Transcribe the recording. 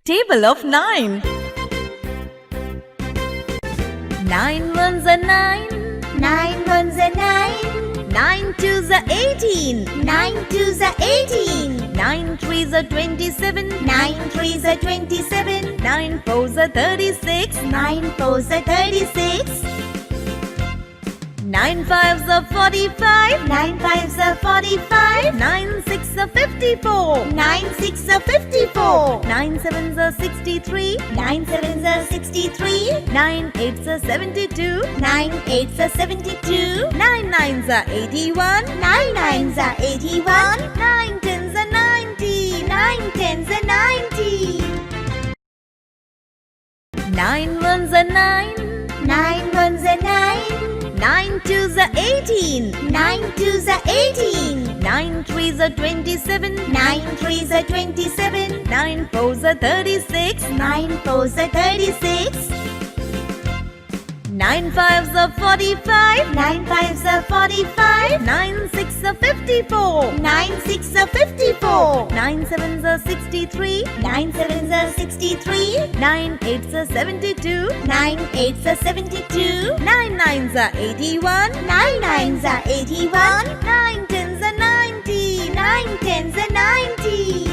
Table of 9. 9 ones are 9. 9 ones are 9. 9 twos are 18. 9 twos are 18. 9 threes are 27. 9 threes are 27. 9 fours are 36. 9 fours are 36. 9 fives are 45. 9 fives are 45. 9 six are 54. 9 six are 54. 9 sevens are 63. 9 sevens are 63. 9 eights are 72. 9 eights are 72. 9 nines are 81. 9 nines are 81. 9 tens are 90. 9 tens are 90. 9 ones are 9. 9 ones are 9. 9 twos are 18. 9 twos are 18. 9 threes are 27. 9 threes are 27. 9 fours are 36. 9 fours are 36. 9 fives are 45. 9 fives are 45. 9 six are 54. 9 six are 54. 9 sevens are 63. 9 sevens are 63. 9 eights are 72. 9 eights are 72. 9 nines are 81. 9 nines are 81. 9 tens are 90. 9 tens are 90.